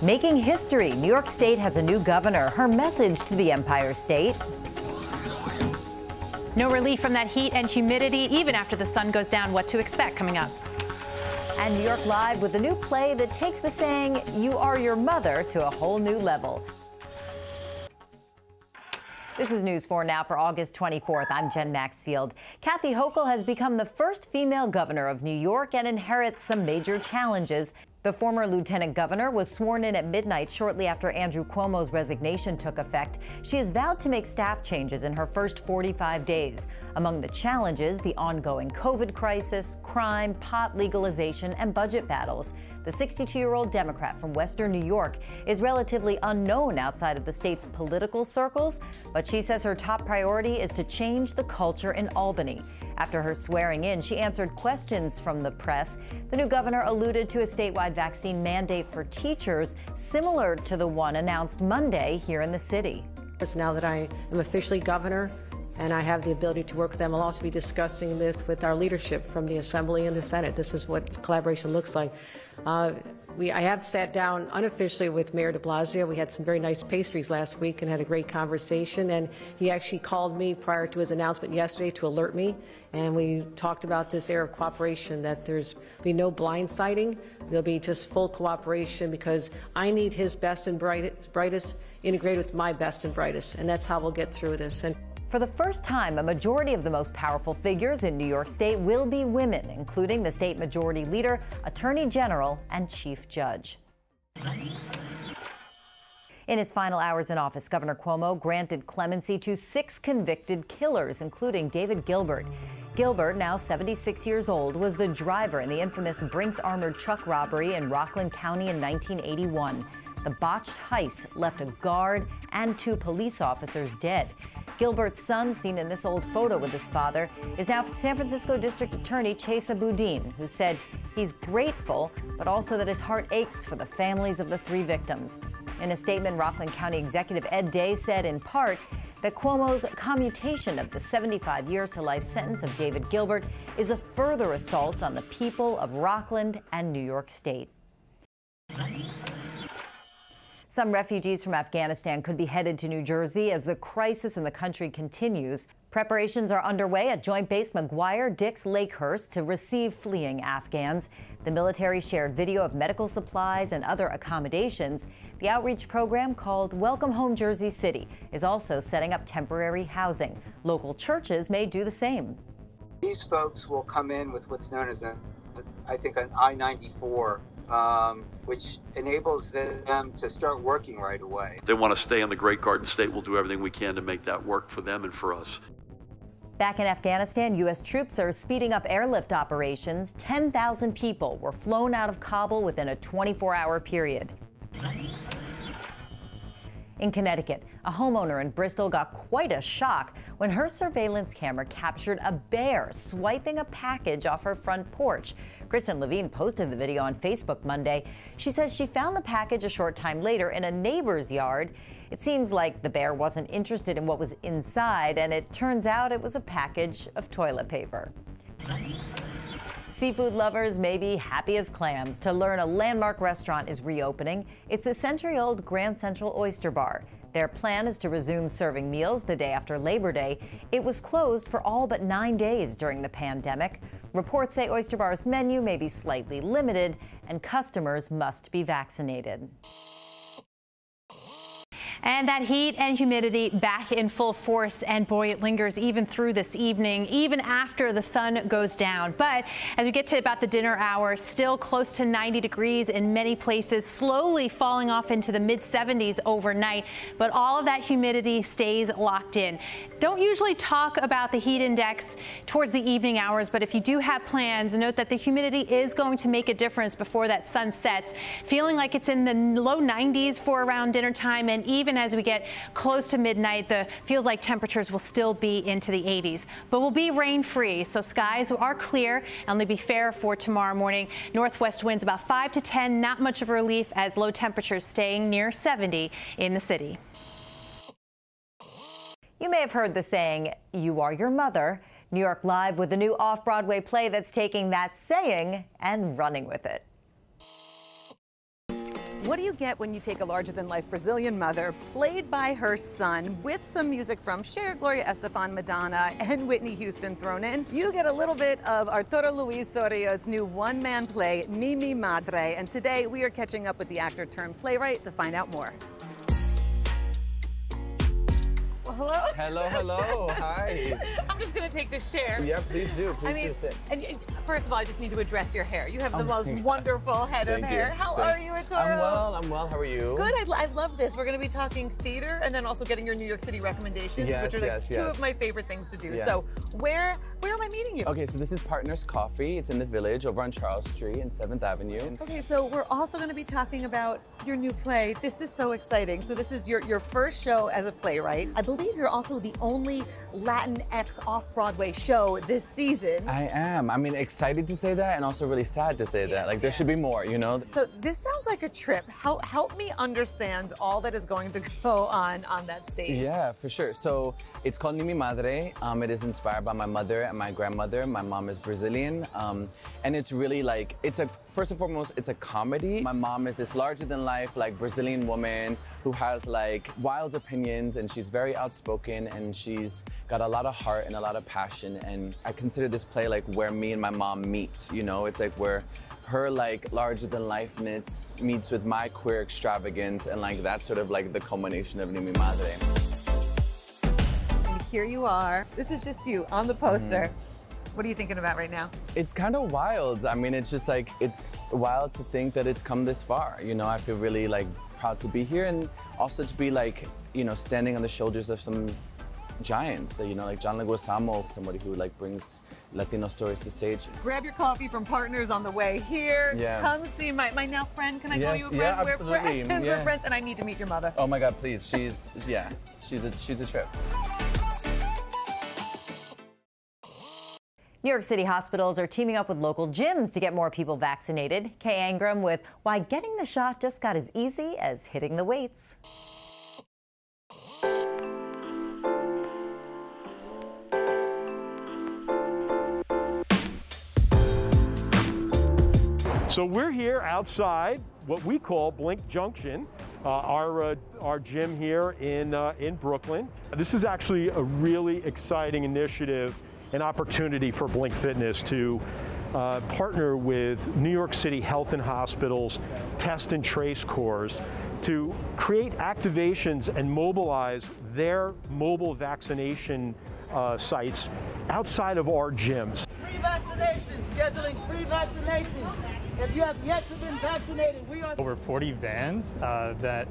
Making history, New York State has a new governor. Her message to the Empire State. No relief from that heat and humidity, even after the sun goes down. What to expect coming up. And New York Live with a new play that takes the saying, "You are your mother," to a whole new level. This is News 4 Now for August 24th. I'm Jen Maxfield. Kathy Hochul has become the first female governor of New York and inherits some major challenges. The former lieutenant governor was sworn in at midnight shortly after Andrew Cuomo's resignation took effect. She has vowed to make staff changes in her first 45 days. Among the challenges, the ongoing COVID crisis, crime, pot legalization, and budget battles. The 62-year-old Democrat from Western New York is relatively unknown outside of the state's political circles, but she says her top priority is to change the culture in Albany. After her swearing in, she answered questions from the press. The new governor alluded to a statewide vaccine mandate for teachers, similar to the one announced Monday here in the city. Now that I am officially governor and I have the ability to work with them, I'll also be discussing this with our leadership from the Assembly and the Senate. This is what collaboration looks like. I have sat down unofficially with Mayor de Blasio. We had some very nice pastries last week and had a great conversation. And he actually called me prior to his announcement yesterday to alert me. And we talked about this era of cooperation, that there's be no blindsiding. There'll be just full cooperation because I need his best and brightest integrated with my best and brightest. And that's how we'll get through this. And for the first time, a majority of the most powerful figures in New York State will be women, including the state majority leader, attorney general, and chief judge. In his final hours in office, Governor Cuomo granted clemency to 6 convicted killers, including David Gilbert. Gilbert, now 76 years old, was the driver in the infamous Brinks armored truck robbery in Rockland County in 1981. The botched heist left a guard and 2 police officers dead. Gilbert's son, seen in this old photo with his father, is now San Francisco District Attorney Chesa Boudin, who said he's grateful, but also that his heart aches for the families of the 3 victims. In a statement, Rockland County Executive Ed Day said in part that Cuomo's commutation of the 75 years to life sentence of David Gilbert is a further assault on the people of Rockland and New York State. Some refugees from Afghanistan could be headed to New Jersey as the crisis in the country continues. Preparations are underway at Joint Base McGuire-Dix Lakehurst to receive fleeing Afghans. The military shared video of medical supplies and other accommodations. The outreach program, called Welcome Home Jersey City, is also setting up temporary housing. Local churches may do the same. These folks will come in with what's known as an I-94, which enables them to start working right away. They want to stay in the great Garden State. We'll do everything we can to make that work for them and for us. Back in Afghanistan, U.S. troops are speeding up airlift operations. 10,000 people were flown out of Kabul within a 24-hour period. In Connecticut, a homeowner in Bristol got quite a shock when her surveillance camera captured a bear swiping a package off her front porch. Kristen Levine posted the video on Facebook Monday. She says she found the package a short time later in a neighbor's yard. It seems like the bear wasn't interested in what was inside, and it turns out it was a package of toilet paper. Seafood lovers may be happy as clams to learn a landmark restaurant is reopening. It's a century-old Grand Central Oyster Bar. Their plan is to resume serving meals the day after Labor Day. It was closed for all but 9 days during the pandemic. Reports say Oyster Bar's menu may be slightly limited, and customers must be vaccinated. And that heat and humidity back in full force, and boy, it lingers even through this evening, even after the sun goes down. But as we get to about the dinner hour, still close to 90 degrees in many places, slowly falling off into the mid-70s overnight. But all of that humidity stays locked in. Don't usually talk about the heat index towards the evening hours, but if you do have plans, note that the humidity is going to make a difference before that sun sets. Feeling like it's in the low 90s for around dinner time, and even as we get close to midnight, the feels like temperatures will still be into the 80s, but will be rain-free, so skies are clear and they'll be fair for tomorrow morning. Northwest winds about 5 to 10, not much of a relief as low temperatures staying near 70 in the city. You may have heard the saying, "You are your mother." New York Live with a new off-Broadway play that's taking that saying and running with it. What do you get when you take a larger-than-life Brazilian mother, played by her son, with some music from Cher, Gloria Estefan, Madonna, and Whitney Houston thrown in? You get a little bit of Arturo Luis Sorio's new one-man play, Mi Madre, and today we are catching up with the actor-turned-playwright to find out more. Well, hello? Hello, hello. Hi. I'm just going to take this chair. Yeah, please do. Please do sit. And first of all, I just need to address your hair. You have the most wonderful head of hair. How are you, Arturo? I'm well. How are you? Good. I love this. We're going to be talking theater and then also getting your New York City recommendations, which are two of my favorite things to do. Yeah. So where am I meeting you? Okay, so this is Partners Coffee. It's in the Village over on Charles Street and 7th Avenue. Okay, so we're also going to be talking about your new play. This is so exciting. So this is your first show as a playwright. I believe you're also the only Latinx off-Broadway show this season. I am. I mean, excited to say that and also really sad to say that. Like, there should be more, you know? So this sounds like a trip. Help me understand all that is going to go on that stage. Yeah, for sure. So it's called Mi Madre. It is inspired by my mother and my grandmother. My mom is Brazilian. And it's really like, first and foremost, it's a comedy. My mom is this larger-than-life, like, Brazilian woman who has, like, wild opinions, and she's very outspoken, and she's got a lot of heart and a lot of passion. And I consider this play like where me and my mom meet, you know? It's like where her, like, larger-than-lifeness meets with my queer extravagance, and, like, that's sort of like the culmination of Mi Madre. And here you are. This is just you on the poster. What are you thinking about right now? It's kind of wild. I mean, it's just like, it's wild to think that it's come this far. You know, I feel really, like, proud to be here, and also to be, like, you know, standing on the shoulders of some giants, you know, like John Leguizamo, somebody who, like, brings Latino stories to the stage. Grab your coffee from Partners on the way here. Yeah. Come see my now friend. Can I call you a friend? Yeah, absolutely. We're friends. We're friends, and I need to meet your mother. Oh my God, please. She's a trip. New York City hospitals are teaming up with local gyms to get more people vaccinated. Kay Angram with why getting the shot just got as easy as hitting the weights. So we're here outside what we call Blink Junction, our gym here in Brooklyn. This is actually a really exciting initiative, an opportunity for Blink Fitness to partner with New York City Health and Hospitals Test and Trace Corps to create activations and mobilize their mobile vaccination sites outside of our gyms. Free vaccinations, scheduling free vaccinations. If you have yet to be vaccinated, we are... Over 40 vans that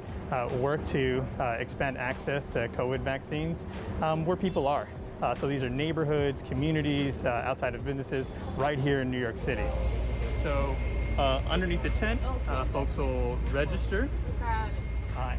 work to expand access to COVID vaccines where people are. So these are neighborhoods, communities, outside of businesses, right here in New York City. So underneath the tent, folks will register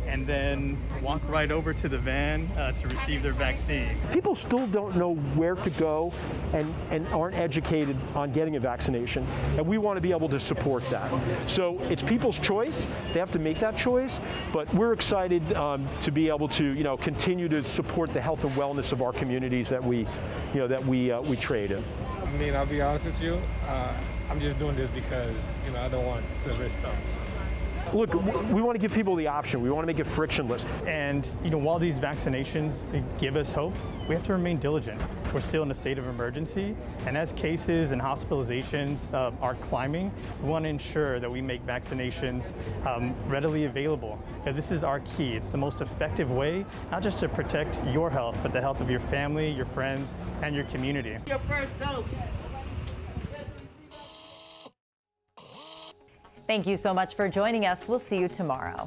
and then walk right over to the van to receive their vaccine. People still don't know where to go and aren't educated on getting a vaccination, and we want to be able to support that. So it's people's choice. They have to make that choice, but we're excited to be able to, you know, continue to support the health and wellness of our communities that we trade in. I mean, I'll be honest with you, I'm just doing this because, you know, I don't want to risk them. Look, we want to give people the option. We want to make it frictionless. And, you know, while these vaccinations give us hope, we have to remain diligent. We're still in a state of emergency, and as cases and hospitalizations are climbing, we want to ensure that we make vaccinations readily available, because this is our key. It's the most effective way, not just to protect your health, but the health of your family, your friends, and your community. Your first dose. Thank you so much for joining us. We'll see you tomorrow.